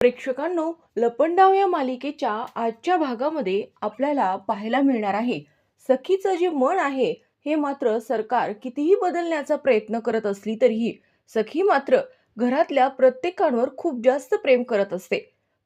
प्रेक्षकांनो, लपंडाव या मालिकेच्या आजच्या भागामध्ये आपल्याला पाहायला मिळणार आहे सखीचं जे मन आहे हे मात्र सरकार कितीही बदलण्याचा प्रयत्न करत असली तरीही सखी मात्र घरातल्या प्रत्येकावर खूप जास्त प्रेम करत असते.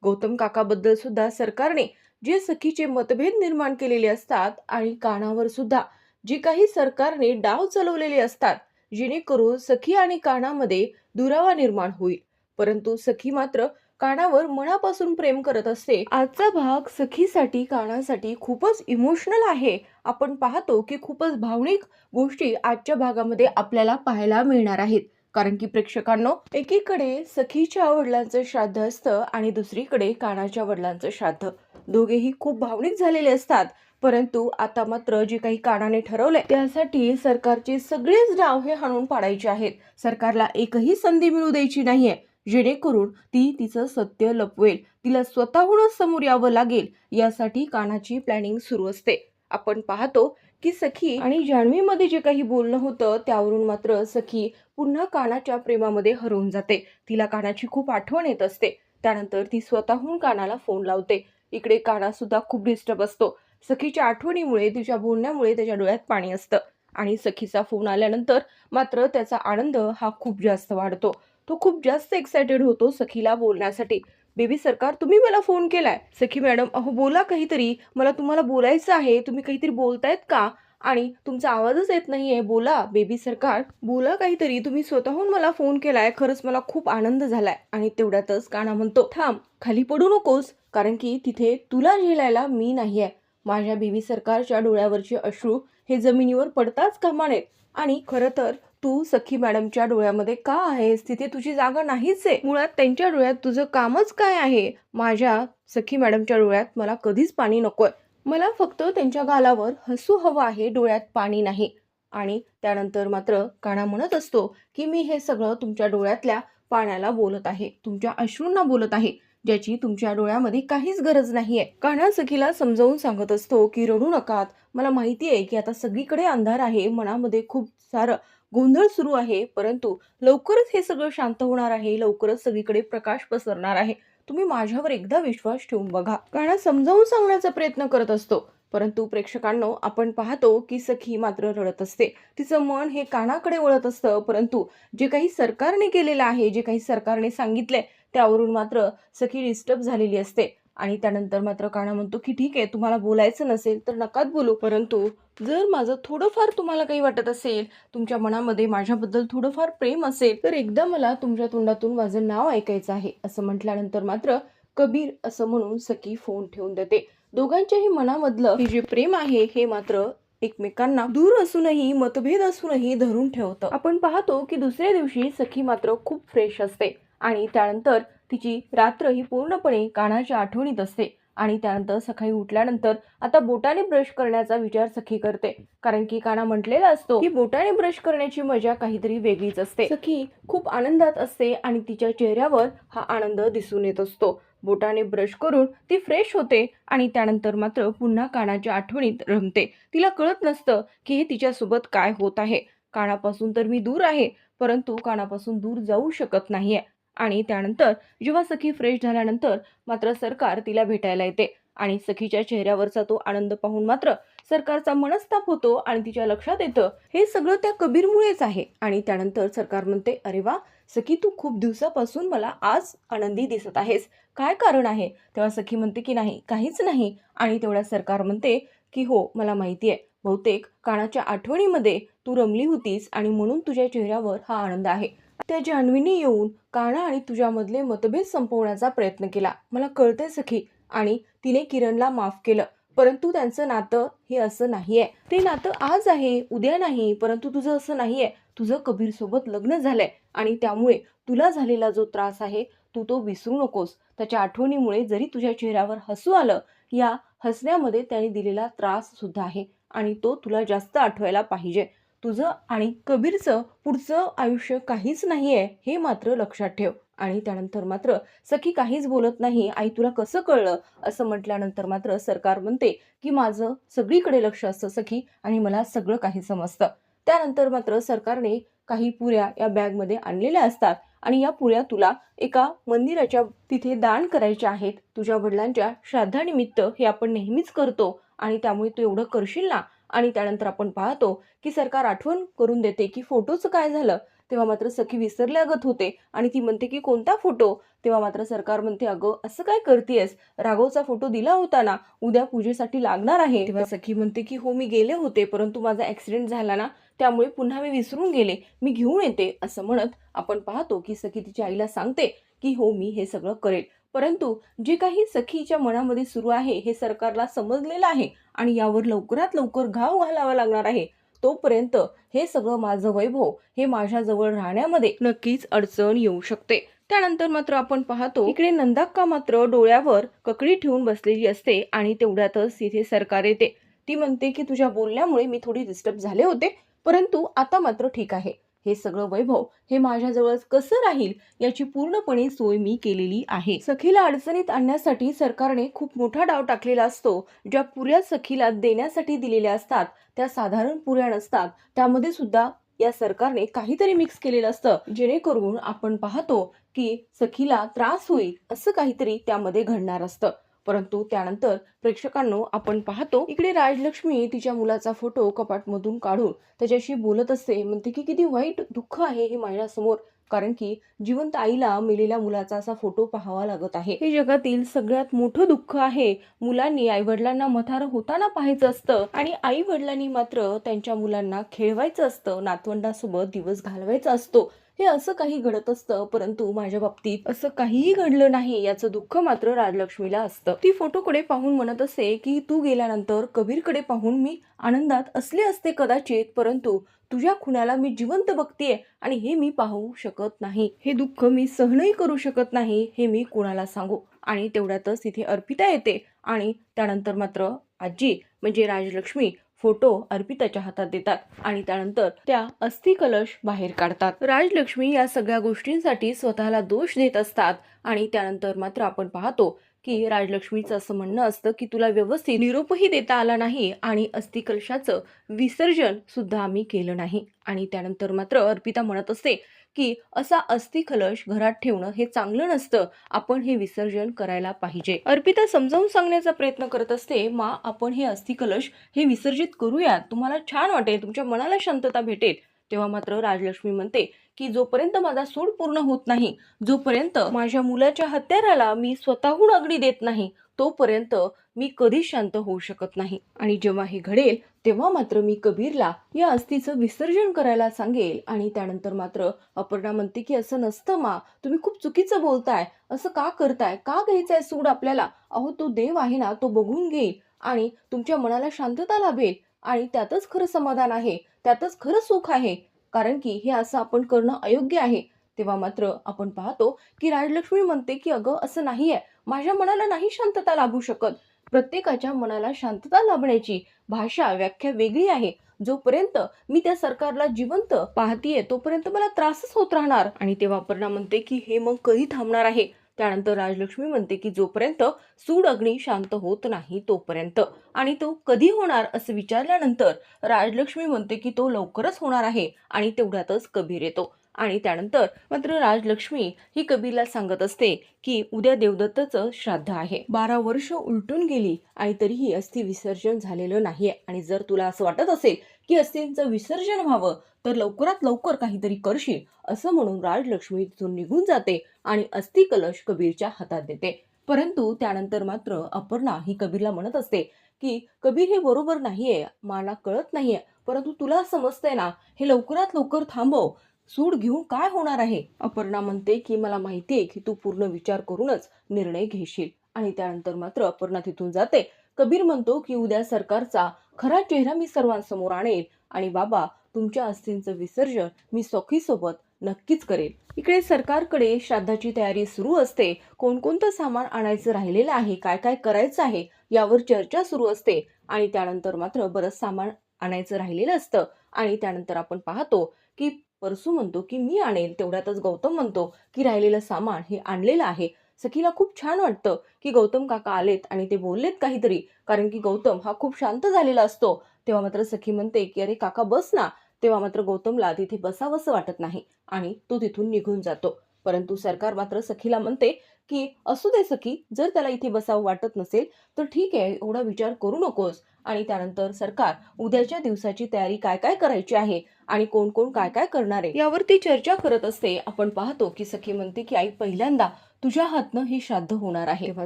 गौतम काकाबद्दल सुद्धा सरकारने जे सखीचे मतभेद निर्माण केलेले असतात आणि कानावर सुद्धा जे काही सरकारने डाव चालवलेले असतात जेणेकरून सखी आणि कानामध्ये दुरावा निर्माण होईल, परंतु सखी मात्र कानावर मनापासून प्रेम करत असते. आजचा भाग सखीसाठी कानासाठी खूपच इमोशनल आहे. आपण पाहतो की खूपच भावनिक गोष्टी आजच्या भागामध्ये आपल्याला पाहायला मिळणार आहेत. कारण की प्रेक्षकांनो, एकीकडे सखीच्या वडिलांचं श्राद्ध असतं आणि दुसरीकडे कानाच्या वडिलांचं श्राद्ध. दोघेही खूप भावनिक झालेले असतात. परंतु आता मात्र जे काही कानाने ठरवलंय त्यासाठी सरकारचे सगळेच डाव हे हाणून पाडायचे आहेत. सरकारला एकही संधी मिळू द्यायची नाहीये जेणेकरून ती तिचं सत्य लपवेल. तिला स्वतःहूनच समोर यावं लागेल यासाठी कानाची प्लॅनिंग सुरू असते. आपण पाहतो की सखी आणि जान्हवी मध्ये जे काही बोलणं होतं त्यावरून मात्र सखी पुन्हा कानाच्या प्रेमामध्ये हरवून जाते. तिला कानाची खूप आठवण येत असते. त्यानंतर ती स्वतःहून कानाला फोन लावते. इकडे काना सुद्धा खूप डिस्टर्ब असतो. सखीच्या आठवणीमुळे, तिच्या बोलण्यामुळे त्याच्या डोळ्यात पाणी असतं आणि सखीचा फोन आल्यानंतर मात्र त्याचा आनंद हा खूप जास्त वाढतो. तो खूप जास्त एक्साइटेड होतो सखीला बोलण्यासाठी. बेबी सरकार, तुम्ही मला फोन केलाय. सखी मॅडम, अहो बोला काहीतरी, मला तुम्हाला बोलायचं आहे. तुम्ही काहीतरी बोलतायत का? आणि तुमचा आवाजच येत नाहीये. बोला बेबी सरकार, बोला काहीतरी. तुम्ही स्वतःहून मला फोन केलाय. खरंच मला खूप आनंद झालाय. आणि तेवढ्यातच काना म्हणतो, थांब, खाली पडू नकोस, कारण की तिथे तुला झेलायला मी नाहीये. माझ्या बेबी सरकारच्या डोळ्यावरचे अश्रू हे जमिनीवर पडताच कामा नयेत. आणि खरं तर तू सखी मॅडमच्या डोळ्यामध्ये का आहेस? तिथे तुझी जागा नाहीच आहे. मुळात त्यांच्या डोळ्यात तुझं कामच काय आहे? माझ्या सखी मॅडमच्या डोळ्यात मला कधीच पाणी नकोय. मला फक्त त्यांच्या गालावर हसू हवं आहे, डोळ्यात पाणी नाही. आणि त्यानंतर मात्र काना म्हणत असतो की मी हे सगळं तुमच्या डोळ्यातल्या पाण्याला बोलत आहे, तुमच्या अश्रूंना बोलत आहे, ज्याची तुमच्या डोळ्यामध्ये काहीच गरज नाहीये. कान्हा सखीला समजावून सांगत असतो की रडू नकात. मला माहिती आहे की आता सगळीकडे अंधार आहे, मनामध्ये खूप सारं गोंधळ सुरू आहे, परंतु लवकरच हे सगळं शांत होणार आहे. लवकरच सगळीकडे प्रकाश पसरणार आहे. तुम्ही माझ्यावर एकदा विश्वास ठेवून बघा. कान्हा समजावून सांगण्याचा प्रयत्न करत असतो. परंतु प्रेक्षकांनो, आपण पाहतो की सखी मात्र रडत असते. तिचं मन हे कानाकडे वळत असतं. परंतु जे काही सरकारने केलेलं आहे, जे काही सरकारने सांगितले त्यावरून मात्र सखी डिस्टर्ब झालेली असते. आणि त्यानंतर मात्र काना म्हणतो की ठीक आहे, तुम्हाला बोलायचं नसेल तर नकाच बोलू, परंतु जर माझं थोडंफार तुम्हाला काही वाटत असेल, तुमच्या मनामध्ये माझ्याबद्दल थोडंफार प्रेम असेल, तर एकदा मला तुमच्या तोंडातून माझं नाव ऐकायचं आहे. असं म्हटल्यानंतर मात्र कबीर असं म्हणून सखी फोन ठेवून देते. दोघांच्याही मनामधलं हे जे प्रेम आहे हे मात्र एकमेकांना दूर असूनही, मतभेद असूनही धरून ठेवतं. आपण पाहतो की दुसऱ्या दिवशी सखी मात्र खूप फ्रेश असते आणि त्यानंतर तिची रात्र ही पूर्णपणे कानाच्या आठवणीत असते. आणि त्यानंतर सकाळी उठल्यानंतर आता बोटाने ब्रश करण्याचा विचार सखी करते. कारण की काना म्हटलेला असतो की बोटाने ब्रश करण्याची मजा काहीतरी वेगळीच असते. सखी खूप आनंदात असते आणि तिच्या चेहऱ्यावर हा आनंद दिसून येत असतो. बोटाने ब्रश करून ती फ्रेश होते आणि त्यानंतर मात्र पुन्हा कानाच्या आठवणीत रमते. तिला कळत नसतं की हे तिच्यासोबत काय होत आहे. कानापासून तर मी दूर आहे, परंतु कानापासून दूर जाऊ शकत नाहीये. आणि त्यानंतर जेव्हा सखी फ्रेश झाल्यानंतर मात्र सरकार तिला भेटायला येते आणि सखीच्या चेहऱ्यावरचा तो आनंद पाहून मात्र सरकारचा मनस्ताप होतो आणि तिच्या लक्षात येतं हे सगळं त्या कबीरमुळेच आहे. आणि त्यानंतर सरकार म्हणते, अरे वा सखी, तू खूप दिवसापासून मला आज आनंदी दिसत आहेस, काय कारण आहे? तेव्हा सखी म्हणते की नाही, काहीच नाही. आणि तेवढ्या सरकार म्हणते की हो, मला माहिती आहे, बहुतेक कानाच्या आठवणीमध्ये तू रमली होतीस आणि म्हणून तुझ्या चेहऱ्यावर हा आनंद आहे. त्या जान्हवीने येऊन काना आणि तुझ्यामधले मतभेद संपवण्याचा प्रयत्न केला, मला कळतंय सखी. आणि तिने किरणला माफ केलं, परंतु त्यांचं नातं हे असं नाहीये. ते नातं आज आहे, उद्या नाही. परंतु तुझं असं नाहीये. तुझं कबीर सोबत लग्न झालंय आणि त्यामुळे तुला झालेला जो त्रास आहे तू तो विसरू नकोस. त्याच्या आठवणीमुळे जरी तुझ्या चेहऱ्यावर हसू आलं, या हसण्यामध्ये त्याने दिलेला त्रास सुद्धा आहे आणि तो तुला जास्त आठवायला पाहिजे. तुझं आणि कबीरचं पुढचं आयुष्य काहीच नाहीये, हे मात्र लक्षात ठेव. आणि त्यानंतर मात्र सखी काहीच बोलत नाही. आई, तुला कसं कळलं? असं म्हटल्यानंतर मात्र सरकार म्हणते की माझं सगळीकडे लक्ष असतं सखी आणि मला सगळं काही समजतं. त्यानंतर मात्र सरकारने काही पुऱ्या या बॅगमध्ये आणलेल्या असतात आणि या पुऱ्या तुला एका मंदिराच्या तिथे दान करायच्या आहेत. तुझ्या वडिलांच्या श्राद्धानिमित्त हे आपण नेहमीच करतो आणि त्यामुळे तू एवढं करशील ना? आणि त्यानंतर आपण पाहतो की सरकार आठवण करून देते की फोटोचं काय झालं? तेव्हा मात्र सखी विसरल्यागत होते आणि ती म्हणते की कोणता फोटो? तेव्हा मात्र सरकार म्हणते, अगं असं काय करतेयस? राघवचा फोटो दिला होता ना, उद्या पूजेसाठी लागणार आहे. तेव्हा सखी म्हणते की हो मी गेले होते, परंतु माझा ऍक्सिडेंट झाला ना, त्यामुळे पुन्हा मी विसरून गेले, मी घेऊन येते. असं म्हणत आपण पाहतो की सखी तिच्या आईला सांगते की हो मी हे सगळं करेल. परंतु जे काही सखीच्या मनामध्ये सुरू आहे हे सरकारला समजलेलं आहे आणि यावर लवकरात लवकर घाव घालावा लागणार आहे. तोपर्यंत हे सगळं माझं वैभव हे माझ्याजवळ राहण्यामध्ये नक्कीच अडचण येऊ शकते. त्यानंतर मात्र आपण पाहतो इकडे नंदाक्का मात्र डोळ्यावर ककडी ठेवून बसलेली असते आणि तेवढ्यातच तिथे सरकार येते. ती म्हणते की तुझ्या बोलण्यामुळे मी थोडी डिस्टर्ब झाले होते, परंतु आता मात्र ठीक आहे. हे सगळं वैभव हे माझ्याजवळ कसं राहील याची पूर्णपणे सोय मी केलेली आहे. सखीला अडचणीत आणण्यासाठी सरकारने खूप मोठा डाव टाकलेला असतो. ज्या पुऱ्या सखीला देण्यासाठी दिलेल्या असतात त्या साधारण पुऱ्या नसतात, त्यामध्ये सुद्धा या सरकारने काहीतरी मिक्स केलेलं असतं, जेणेकरून आपण पाहतो की सखीला त्रास होईल असं काहीतरी त्यामध्ये घडणार असतं. परंतु त्यानंतर प्रेक्षकांनो आपण पाहतो इकडे राजलक्ष्मी तिच्या मुलाचा फोटो कपाटमधून काढून त्याच्याशी बोलत असते. म्हणते की किती वाईट दुःख आहे हे माझ्यासमोर, कारण की जिवंत आईला मेलेल्या मुलाचा असा फोटो पाहावा लागत आहे. हे जगातील सगळ्यात मोठं दुःख आहे. मुलांनी आई वडिलांना म्हातारं होताना पाहायचं असतं आणि आई वडिलांनी मात्र त्यांच्या मुलांना खेळवायचं असतं, नातवंडासोबत दिवस घालवायचा असतो. हे असं काही घडत असतं, परंतु माझ्या बाबतीत असं काहीही घडलं नाही याचं दुःख मात्र राजलक्ष्मीला असतं. ती फोटोकडे पाहून म्हणत असते की तू गेल्यानंतर कबीरकडे पाहून मी आनंदात असले असते कदाचित, परंतु तुझ्या खुनाला मी जिवंत बघतीये आणि हे मी पाहू शकत नाही. हे दुःख मी सहनही करू शकत नाही, हे मी कोणाला सांगू? आणि तेवढ्यातच तिथे अर्पिता येते आणि त्यानंतर मात्र आजी म्हणजे राजलक्ष्मी फोटो अर्पिताच्या हातात देतात आणि त्यानंतर त्या अस्थि कलश बाहेर काढतात. राजलक्ष्मी या सगळ्या गोष्टींसाठी स्वतःला दोष देत असतात आणि त्यानंतर मात्र आपण पाहतो की राजलक्ष्मीचं असं म्हणणं असतं की तुला व्यवस्थित निरोपही देता आला नाही आणि अस्थि कलशाचं विसर्जन सुद्धा आम्ही केलं नाही. आणि त्यानंतर मात्र अर्पिता म्हणत असते की असा अस्थि कलश घरात ठेवणं हे चांगलं नसतं, आपण हे विसर्जन करायला पाहिजे. अर्पिता समजावून सांगण्याचा प्रयत्न करत असते, मा आपण हे अस्थि कलश हे विसर्जित करूयात, तुम्हाला छान वाटेल, तुमच्या मनाला शांतता भेटेल. तेव्हा मात्र राजलक्ष्मी म्हणते की जोपर्यंत माझा सूड पूर्ण होत नाही, जोपर्यंत माझ्या मुलाच्या हत्याराला मी स्वतःहून अग्नी देत नाही, तोपर्यंत मी कधीच शांत होऊ शकत नाही. आणि जेव्हा हे घडेल तेव्हा मात्र मी कबीरला या अस्थीचं विसर्जन करायला सांगेल. आणि त्यानंतर मात्र अपर्णा म्हणते की असं नसतं मा, तुम्ही खूप चुकीचं बोलताय, असं का करताय, का घ्यायचाय सूड आपल्याला? अहो तो देव आहे ना, तो बघून घेईल आणि तुमच्या मनाला शांतता लाभेल आणि त्यातच खरं समाधान आहे, त्यातच खरं सुख आहे, कारण की हे असं आपण करणं अयोग्य आहे. तेव्हा मात्र आपण पाहतो की राजलक्ष्मी म्हणते की अगं असं नाहीये, माझ्या मनाला नाही शांतता लाभू शकत. प्रत्येकाच्या मनाला शांतता लाभण्याची भाषा व्याख्या वेगळी आहे. जोपर्यंत मी त्या सरकारला जिवंत पाहतीये तोपर्यंत मला त्रासच होत राहणार. आणि तेव्हा अपर्णा म्हणते की हे मग कधी थांबणार आहे? त्यानंतर राजलक्ष्मी म्हणते की जोपर्यंत सूड अग्नी शांत होत नाही तोपर्यंत. आणि तो कधी होणार असं विचारल्यानंतर राजलक्ष्मी म्हणते की तो लवकरच होणार आहे. आणि तेवढ्यातच कबीर येतो आणि त्यानंतर मात्र राजलक्ष्मी ही कबीरला सांगत असते की उद्या देवदत्तचं श्राद्ध आहे. 12 वर्ष उलटून गेली आणि तरीही अस्थि विसर्जन झालेलं नाहीये. आणि जर तुला असं वाटत असेल की अस्थींचं विसर्जन व्हावं तर लवकरात लवकर काहीतरी करशील, असं म्हणून राजलक्ष्मी तिथून निघून जाते आणि अस्थि कलश कबीरच्या हातात देते. परंतु त्यानंतर मात्र अपर्णा ही कबीरला म्हणत असते की कबीर हे बरोबर नाहीये, मला कळत नाहीये, परंतु तुला समजतंय ना, हे लवकरात लवकर थांबव, सूड घेऊन काय होणार आहे? अपर्णा म्हणते की मला माहितीये की तू पूर्ण विचार करूनच निर्णय घेशील. आणि त्यानंतर मात्र अपर्णा तिथून जाते. कबीर म्हणतो की उद्या सरकारचा खरा चेहरा मी सर्वांसमोर आणेल आणि बाबा तुमच्या अस्थींचं विसर्जन मी सखीसोबत नक्कीच करेल. इकडे सरकारकडे श्राद्धाची तयारी सुरू असते. कोणकोणतं सामान आणायचं राहिलेलं आहे, काय काय करायचं आहे यावर चर्चा सुरू असते. आणि त्यानंतर मात्र बरंच सामान आणायचं राहिलेलं असतं. आणि त्यानंतर आपण पाहतो की परसू म्हणतो की मी आणेल. तेवढ्यातच गौतम म्हणतो की राहिलेलं सामान हे आणलेलं आहे. सखीला खूप छान वाटतं की गौतम काका आलेत आणि ते बोललेत काहीतरी, कारण की गौतम हा खूप शांत झालेला असतो. तेव्हा मात्र सखी म्हणते की अरे काका बस ना. तेव्हा मात्र गौतमला तिथे बसावंसं वाटत नाही आणि तो तिथून निघून जातो. परंतु सरकार मात्र सखीला म्हणते की असू दे सखी, जर त्याला इथे बसावं वाटत नसेल तर ठीक आहे, एवढा विचार करू नकोस. आणि त्यानंतर सरकार उद्याच्या दिवसाची तयारी काय काय करायची आहे आणि कोण कोण काय काय करणार आहे यावरती चर्चा करत असते. आपण पाहतो की सखी म्हणते की आई, पहिल्यांदा तुझ्या हातनं हे श्राद्ध होणार आहे. तेव्हा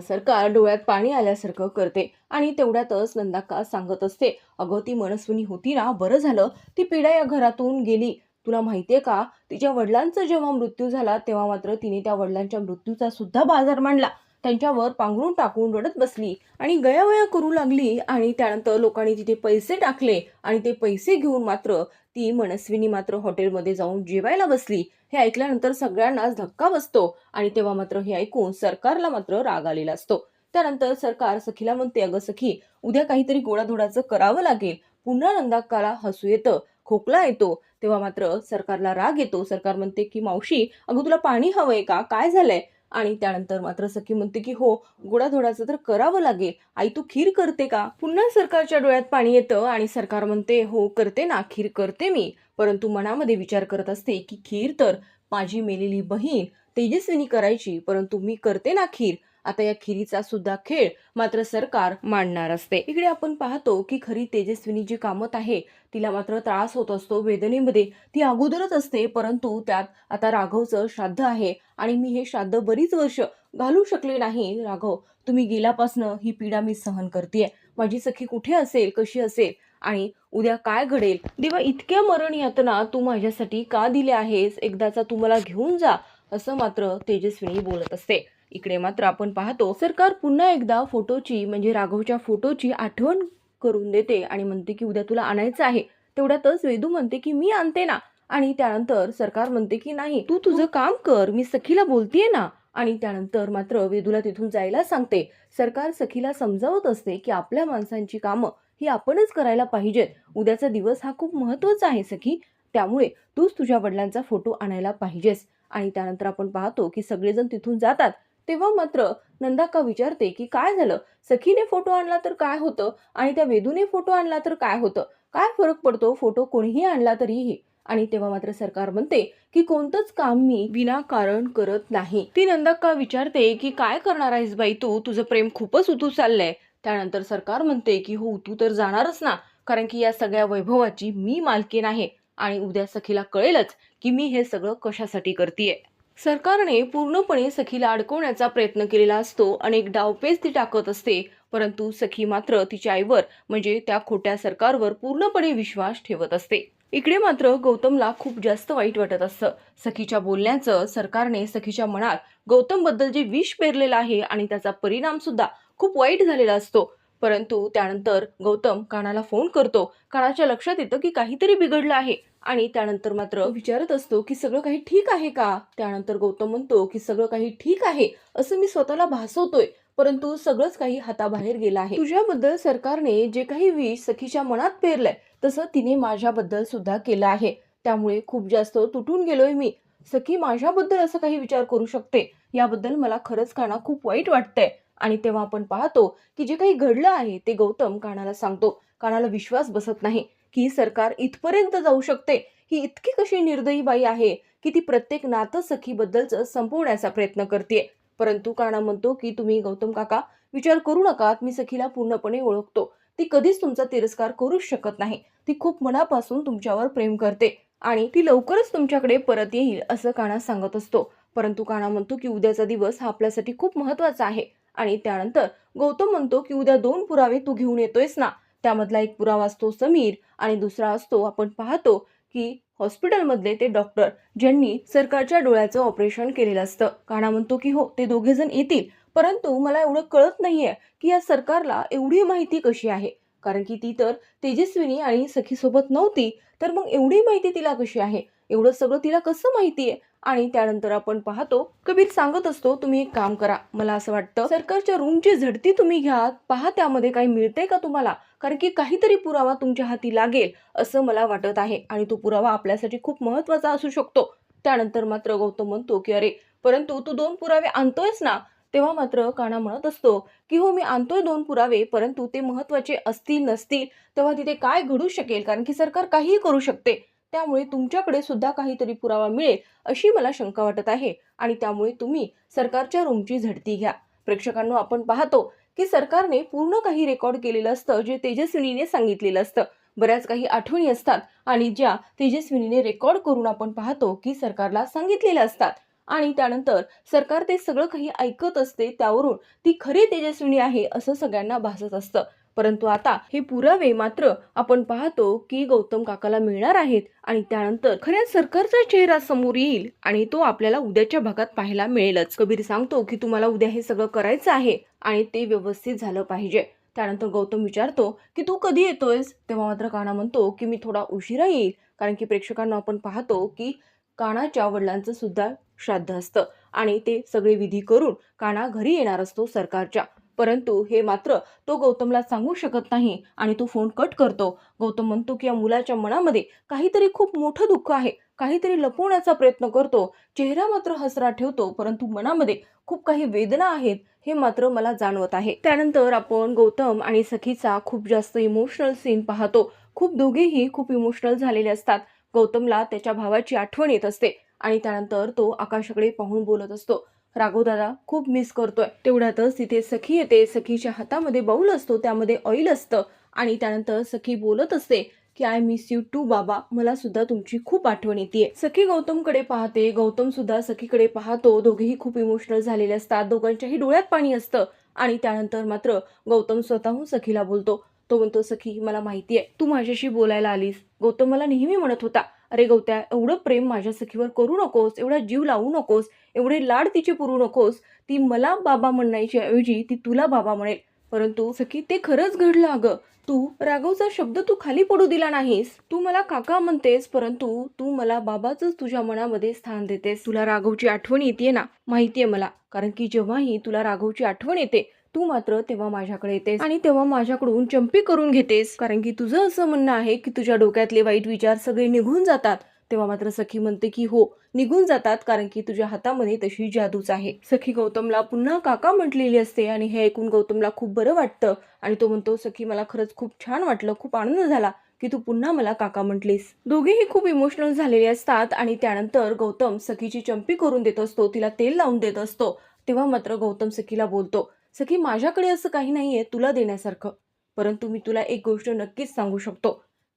सरकार डोळ्यात पाणी आल्यासारखं करते आणि तेवढ्यातच नंदाक्का सांगत असते, अगं ती मनस्विनी होती ना, बरं झालं ती पिढा या घरातून गेली. तुला माहितीये का, तिच्या वडिलांचा जेव्हा मृत्यू झाला तेव्हा मात्र तिने त्या वडिलांच्या मृत्यूचा सुद्धा बाजार मांडला. त्यांच्यावर पांघरून टाकून रडत बसली आणि गयावया करू लागली. आणि त्यानंतर लोकांनी तिथे पैसे टाकले आणि ते पैसे घेऊन मात्र ती मनस्विनी मात्र हॉटेलमध्ये जाऊन जेवायला बसली. हे ऐकल्यानंतर सगळ्यांनाच धक्का बसतो आणि तेव्हा मात्र हे ऐकून सरकारला मात्र राग आलेला असतो. त्यानंतर सरकार सखीला म्हणते, अगं सखी, उद्या काहीतरी गोडाधोडाचं करावं लागेल. पुन्हा नंदाक्काला हसू येतं, खोकला येतो. तेव्हा मात्र सरकारला राग येतो. सरकार म्हणते की मावशी, अगं तुला पाणी हवंय का, काय झालंय? आणि त्यानंतर मात्र सखी म्हणते की हो, गोडाधोडाचं तर करावं लागेल. आई तू खीर करते का? पुन्हा सरकारच्या डोळ्यात पाणी येतं आणि सरकार म्हणते, हो करते ना, खीर करते मी. परंतु मनामध्ये विचार करत असते की खीर तर माझी मेलेली बहीण तेजस्विनी करायची, परंतु मी करते ना खीर. आता या खिरीचा सुद्धा खेळ मात्र सरकार मांडणार असते. इकडे आपण पाहतो की खरी तेजस्विनी जी कामत आहे तिला मात्र त्रास होत असतो वेदनेमध्ये. ती अगोदरच असते, परंतु त्यात आता राघवचं श्राद्ध आहे आणि मी हे श्राद्ध बरीच वर्ष घालू शकले नाही. राघव, तुम्ही गेल्यापासनं ही पीडा मी सहन करतेय. माझी सखी कुठे असेल, कशी असेल आणि उद्या काय घडेल? देवा, इतक्या मरण यातना तू माझ्यासाठी का दिल्या आहेस? एकदाचा तू मला घेऊन जा, असं मात्र तेजस्विनी बोलत असते. इकडे मात्र आपण पाहतो सरकार पुन्हा एकदा फोटोची म्हणजे राघवच्या फोटोची आठवण करून देते आणि म्हणते की उद्या तुला आणायचं आहे. तेवढ्यातच वेदू म्हणते की मी आणते ना. आणि त्यानंतर सरकार म्हणते की नाही, तू तुझं काम कर, मी सखीला बोलतेय ना. आणि त्यानंतर मात्र वेदूला तिथून जायला सांगते. सरकार सखीला समजावत असते की आपल्या माणसांची कामं ही आपणच करायला पाहिजेत. उद्याचा दिवस हा खूप महत्वाचा आहे सखी, त्यामुळे तूच तुझ्या वडिलांचा फोटो आणायला पाहिजेस. आणि त्यानंतर आपण पाहतो की सगळेजण तिथून जातात. तेव्हा मात्र नंदाक्का विचारते की काय झालं, सखीने फोटो आणला तर काय होतं आणि त्या वेदूने फोटो आणला तर काय होतं, काय फरक पडतो फोटो कोणीही आणला तरीही? आणि तेव्हा मात्र सरकार म्हणते की कोणतंच काम मी विनाकारण करत नाही. ती नंदाक्का विचारते की काय करणार आहेस बाई तू, तुझं प्रेम खूपच उतू चाललंय. त्यानंतर सरकार म्हणते की हो, तू तर जाणारच ना, कारण की या सगळ्या वैभवाची मी मालकीण आहे आणि उद्या सखीला कळेलच की मी हे सगळं कशासाठी करतेय. सरकारने पूर्णपणे सखीला अडकवण्याचा प्रयत्न केलेला असतो. अनेक डावपेच ती टाकत असते, परंतु सखी मात्र तिच्या आईवर म्हणजे त्या खोट्या सरकारवर पूर्णपणे विश्वास ठेवत असते. इकडे मात्र गौतमला खूप जास्त वाईट वाटत असतं. सखीच्या बोलण्याचं सरकारने सखीच्या मनात गौतम बद्दल जे विष पेरलेलं आहे आणि त्याचा परिणाम सुद्धा खूप वाईट झालेला असतो. परंतु त्यानंतर गौतम कानाला फोन करतो. कानाच्या लक्षात येतं की काहीतरी बिघडलं आहे आणि त्यानंतर मात्र विचारत असतो की सगळं काही ठीक आहे का? त्यानंतर गौतम म्हणतो की सगळं काही ठीक आहे असं मी स्वतःला भासवतोय, परंतु सगळंच काही हाताबाहेर गेलं आहे. तुझ्याबद्दल सरकारने जे काही विष सखीच्या मनात पेरलंय तसं तिने माझ्याबद्दल सुद्धा केलं आहे. त्यामुळे खूप जास्त तुटून गेलोय मी. सखी माझ्याबद्दल असं काही विचार करू शकते याबद्दल मला खरंच काना खूप वाईट वाटतंय. आणि तेव्हा आपण पाहतो की जे काही घडलं आहे ते गौतम कानाला सांगतो. कानाला विश्वास बसत नाही की सरकार इथपर्यंत जाऊ शकते. ही इतकी कशी निर्दयी बाई आहे की ती प्रत्येक नातं सखीबद्दलच संपवण्याचा प्रयत्न करते. परंतु काना म्हणतो की तुम्ही गौतम काका विचार करू नका, मी सखीला पूर्णपणे ओळखतो. ती कधीच तुमचा तिरस्कार करूच शकत नाही. ती खूप मनापासून तुमच्यावर प्रेम करते आणि ती लवकरच तुमच्याकडे परत येईल असं काना सांगत असतो. परंतु काना म्हणतो की उद्याचा दिवस हा आपल्यासाठी खूप महत्वाचा आहे. आणि त्यानंतर गौतम म्हणतो की उद्या 2 पुरावे तू घेऊन येतोयस ना. त्यामधला एक पुरावा असतो समीर आणि दुसरा असतो आपण पाहतो की हॉस्पिटलमधले ते डॉक्टर ज्यांनी सरकारच्या डोळ्याचं ऑपरेशन केलेलं असतं. काना म्हणतो की हो, ते दोघे जण येतील, परंतु मला एवढं कळत नाहीये की या सरकारला एवढी माहिती कशी आहे, कारण की ती तर तेजस्विनी आणि सखीसोबत नव्हती, तर मग एवढी माहिती तिला कशी आहे, एवढं सगळं तिला कसं माहितीये? आणि त्यानंतर आपण पाहतो कबीर सांगत असतो, तुम्ही एक काम करा, मला असं वाटतं सरकारच्या रूमची झडती तुम्ही घ्या, पहा त्यामध्ये काही मिळते का तुम्हाला, कारण की काहीतरी पुरावा तुमच्या हाती लागेल असं मला वाटत आहे आणि तो पुरावा आपल्यासाठी खूप महत्वाचा असू शकतो. त्यानंतर मात्र गौतम म्हणतो की अरे, परंतु तू 2 पुरावे आणतोयस ना. तेव्हा मात्र काना म्हणत असतो की हो, मी आणतोय 2 पुरावे, परंतु ते महत्वाचे असतील नसतील तेव्हा तिथे काय घडू शकेल, कारण की सरकार काहीही करू शकते. त्यामुळे तुमच्याकडे सुद्धा काहीतरी पुरावा मिळेल अशी मला शंका वाटत आहे आणि त्यामुळे तुम्ही सरकारच्या रूमची झडती घ्या. प्रेक्षकांनो, आपण पाहतो की सरकारने पूर्ण काही रेकॉर्ड केलेलं असतं, जे तेजस्विनीने सांगितलेलं असतं. बऱ्याच काही आठवणी असतात आणि ज्या तेजस्विनीने रेकॉर्ड करून आपण पाहतो की सरकारला सांगितलेल्या असतात आणि त्यानंतर सरकार ते सगळं काही ऐकत असते. त्यावरून ती खरी तेजस्विनी आहे असं सगळ्यांना भासत असतं. परंतु आता हे पुरावे मात्र आपण पाहतो की गौतम काकाला मिळणार आहेत आणि त्यानंतर खऱ्या सरकारचा चेहरा समोर येईल आणि तो आपल्याला उद्याच्या भागात पाहायला मिळेलच. कबीर सांगतो की तुम्हाला उद्या हे सगळं करायचं आहे आणि ते व्यवस्थित झालं पाहिजे. त्यानंतर गौतम विचारतो की तू कधी येतोयस? तेव्हा मात्र कान्हा म्हणतो की मी थोडा उशिरा येईल, कारण की प्रेक्षकांना आपण पाहतो की कान्हाच्या वडिलांचं सुद्धा श्राद्ध असतं आणि ते सगळे विधी करून कान्हा घरी येणार असतो सरकारच्या. परंतु हे मात्र तो गौतमला सांगू शकत नाही आणि तो फोन कट करतो. गौतम म्हणतो की या मुलाच्या मनामध्ये काहीतरी खूप मोठं दुःख आहे, काहीतरी लपवण्याचा प्रयत्न करतो. चेहरा मात्र हसरा ठेवतो, परंतु मनामध्ये खूप काही वेदना आहेत हे मात्र मला जाणवत आहे. त्यानंतर आपण गौतम आणि सखीचा खूप जास्त इमोशनल सीन पाहतो. खूप दोघेही खूप इमोशनल झालेले असतात. गौतमला त्याच्या भावाची आठवण येत असते आणि त्यानंतर तो आकाशाकडे पाहून बोलत असतो, राघव दादा खूप मिस करतोय. तेवढ्यातच तिथे सखी येते. सखीच्या हातामध्ये बाऊल असतो, त्यामध्ये ऑइल असतं आणि त्यानंतर सखी बोलत असते की आय मिस यू टू बाबा, मला सुद्धा तुमची खूप आठवण येते. सखी गौतमकडे पाहते, गौतम सुद्धा सखीकडे पाहतो. दोघेही खूप इमोशनल झालेले असतात. दोघांच्याही डोळ्यात पाणी असतं आणि त्यानंतर मात्र गौतम स्वतःहून सखीला बोलतो. तो म्हणतो, सखी मला माहिती आहे तू माझ्याशी बोलायला आलीस. गौतम मला नेहमी म्हणत होता, अरे गौत्या, एवढं प्रेम माझ्या सखीवर करू नकोस, एवढा जीव लावू नकोस, एवढे लाड तिचे पुरू नकोस. ती मला बाबा म्हणण्याच्या ऐवजी ती तुला बाबा म्हणेल. परंतु सखी ते खरंच घडलं अगं. तू राघवचा शब्द तू खाली पडू दिला नाहीस. तू मला काका म्हणतेस, परंतु तू मला बाबाचंच तुझ्या मनामध्ये स्थान देतेस. तुला राघवची आठवण येते ना? माहितीये मला, कारण की जेव्हाही तुला राघवची आठवण येते तू मात्र तेव्हा माझ्याकडे येतेस आणि तेव्हा माझ्याकडून चंपी करून घेतेस, कारण की तुझं असं म्हणणं आहे की तुझ्या डोक्यातले वाईट विचार सगळे निघून जातात. तेव्हा मात्र सखी म्हणते की हो, निघून जातात, कारण की तुझ्या हातामध्ये तशी जादूच आहे. सखी गौतमला पुन्हा काका म्हटलेली असते आणि हे ऐकून गौतमला खूप बरं वाटतं आणि तो म्हणतो, सखी मला खरंच खूप छान वाटलं, खूप आनंद झाला की तू पुन्हा मला काका म्हटलीस. दोघेही खूप इमोशनल झालेले असतात आणि त्यानंतर गौतम सखीची चंपी करून देत असतो, तिला तेल लावून देत असतो. तेव्हा मात्र गौतम सखीला बोलतो, सखी माझ्याकडे असं काही नाहीये तुला देण्यासारखं, परंतु मी तुला एक गोष्ट नक्कीच सांगू शकतो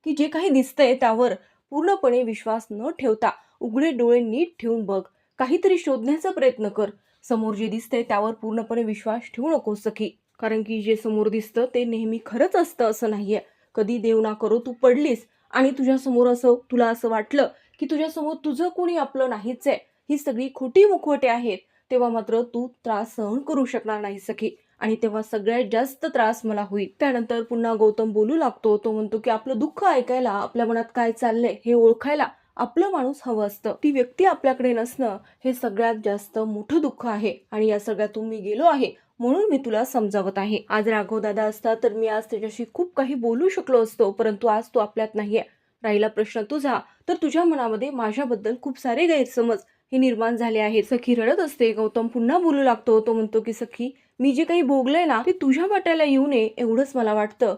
की जे काही दिसतंय त्यावर पूर्णपणे विश्वास न ठेवता उघडे डोळे नीट ठेवून बघ, काहीतरी शोधण्याचा प्रयत्न कर. समोर जे दिसतंय त्यावर पूर्णपणे विश्वास ठेवू नकोस सखी, कारण की जे समोर दिसतं ते नेहमी खरंच असतं असं नाहीये. कधी देव ना करो तू पडलीस आणि तुझ्या समोर असं तुला असं वाटलं की तुझ्या समोर तुझं कोणी आपलं नाहीच आहे, ही सगळी खोटी मुखवटे आहेत, तेव्हा मात्र तू त्रास सहन करू शकणार नाही सखी आणि तेव्हा सगळ्यात जास्त त्रास मला होईल. त्यानंतर पुन्हा गौतम बोलू लागतो. तो म्हणतो की आपलं दुःख ऐकायला, आपल्या मनात काय चाललंय हे ओळखायला आपलं माणूस हवं असतं. ती व्यक्ती आपल्याकडे नसणं हे सगळ्यात जास्त मोठं दुःख आहे आणि या सगळ्यातून मी गेलो आहे, म्हणून मी तुला समजावत आहे. आज राघव दादा असता तर मी आज त्याच्याशी खूप काही बोलू शकलो असतो, परंतु आज तो आपल्यात नाहीये. राहिला प्रश्न तुझा, तर तुझ्या मनामध्ये माझ्याबद्दल खूप सारे गैरसमज हे निर्माण झाले आहेत. सखी रडत असते. गौतम पुन्हा बोलू लागतो. तो म्हणतो की सखी मी जे काही भोगलंय ना ते तुझ्या वाट्याला येऊ नये एवढंच मला वाटतं,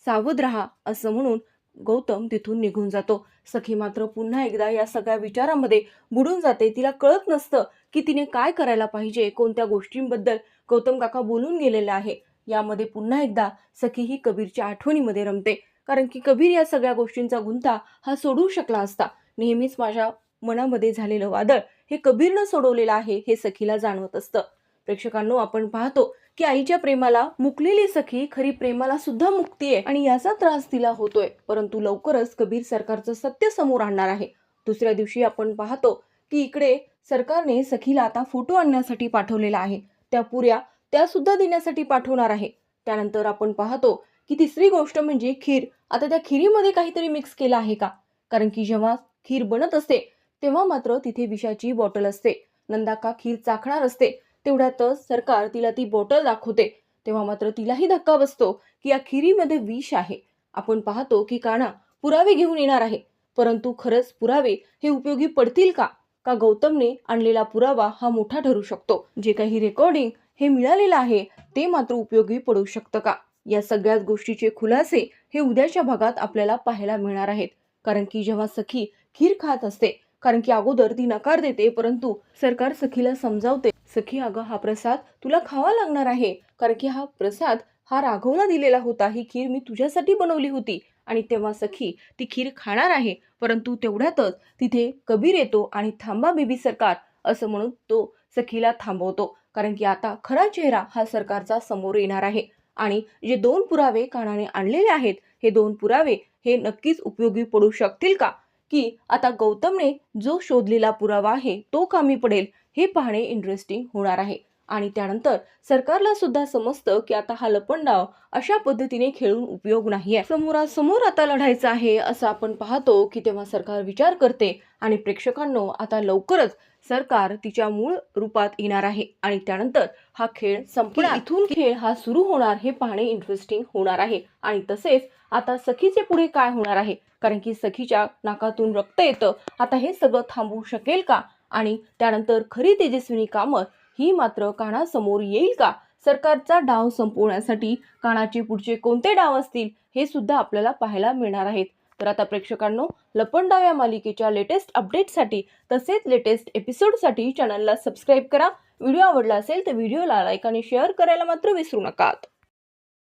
सावध राहा असं म्हणून गौतम तिथून निघून जातो. सखी मात्र पुन्हा एकदा या सगळ्या विचारामध्ये बुडून जाते. तिला कळत नसतं की तिने काय करायला पाहिजे, कोणत्या गोष्टींबद्दल गौतम काका बोलून गेलेला आहे. यामध्ये पुन्हा एकदा सखी ही कबीरच्या आठवणीमध्ये रमते, कारण की कबीर या सगळ्या गोष्टींचा गुंता हा सोडवू शकला असता. नेहमीच माझ्या मनामध्ये झालेलं वादळ हे कबीरनं सोडवलेलं आहे हे सखीला जाणवत असतं. प्रेक्षकांनो, आपण पाहतो की आईच्या प्रेमाला मुकलेली सखी खरी प्रेमाला सुद्धा मुकतीये आणि याचा त्रास तिला होतोय, परंतु लवकरच कबीर सरकारचं सत्य समोर आणणार आहे. दुसऱ्या दिवशी आपण पाहतो की इकडे सरकारने सखीला आता फोटो आणण्यासाठी पाठवलेला आहे. त्या पुऱ्या त्या सुद्धा देण्यासाठी पाठवणार आहे. त्यानंतर आपण पाहतो की तिसरी गोष्ट म्हणजे खीर. आता त्या खिरीमध्ये काहीतरी मिक्स केलं आहे का, कारण की जेव्हा खीर बनत असते तेव्हा मात्र तिथे विषाची बॉटल असते. नंदाका खीर चाखणार असते. तेवढ्यातच सरकार तिला ती बॉटल दाखवते. तेव्हा मात्र तिलाही धक्का बसतो की या खिरीमध्ये विष आहे. आपण पाहतो की कान्हा पुरावे घेऊन येणार आहे, परंतु खरंच पुरावे हे उपयोगी पडतील का? का गौतमने आणलेला पुरावा हा मोठा ठरू शकतो? जे काही रेकॉर्डिंग हे मिळालेलं आहे ते मात्र उपयोगी पडू शकतं का? या सगळ्याच गोष्टीचे खुलासे हे उद्याच्या भागात आपल्याला पाहायला मिळणार आहेत, कारण की जेव्हा सखी खीर खात असते, कारण की अगोदर ती नकार देते, परंतु सरकार सखीला समजावते, सखी अगं हा प्रसाद तुला खावा लागणार आहे, कारण की हा प्रसाद हा राघवला दिलेला होता, ही खीर मी तुझ्यासाठी बनवली होती. आणि तेव्हा सखी ती खीर खाणार आहे, परंतु तेवढ्यातच तिथे कबीर येतो आणि थांबा बेबी सरकार असं म्हणून तो सखीला थांबवतो, कारण की आता खरा चेहरा हा सरकारचा समोर येणार आहे. आणि जे 2 पुरावे कानाने आणलेले आहेत, हे 2 पुरावे हे नक्कीच उपयोगी पडू शकतील का? की आता गौतमने जो शोधलेला पुरावा आहे तो कामी पडेल, हे पाहणे इंटरेस्टिंग होणार आहे. आणि त्यानंतर सरकारला सुद्धा समजतं की आता हा लपंडाव अशा पद्धतीने खेळून उपयोग नाहीये, समोरासमोर आता लढायचं आहे असं आपण पाहतो. की तेव्हा सरकार विचार करते आणि प्रेक्षकांनो आता लवकरच सरकार तिच्या मूळ रूपात येणार आहे आणि त्यानंतर हा खेळ संपणार, इथून खेळ हा सुरू होणार, हे पाहणे इंटरेस्टिंग होणार आहे. आणि तसेच आता सखीचे पुढे काय होणार आहे, कारण की सखीच्या नाकातून रक्त येतं, आता हे सगळं थांबवू शकेल का? आणि त्यानंतर खरी तेजस्विनी कामत ही मात्र कानासमोर येईल का? सरकारचा डाव संपवण्यासाठी कानाचे पुढचे कोणते डाव असतील, हे सुद्धा आपल्याला पाहायला मिळणार आहेत. तर आता प्रेक्षकांनो, लपंडाव या मालिकेच्या लेटेस्ट अपडेटसाठी तसेच लेटेस्ट एपिसोडसाठी चॅनलला सबस्क्राईब करा. व्हिडिओ आवडला असेल तर व्हिडिओला लाईक आणि शेअर करायला मात्र विसरू नका.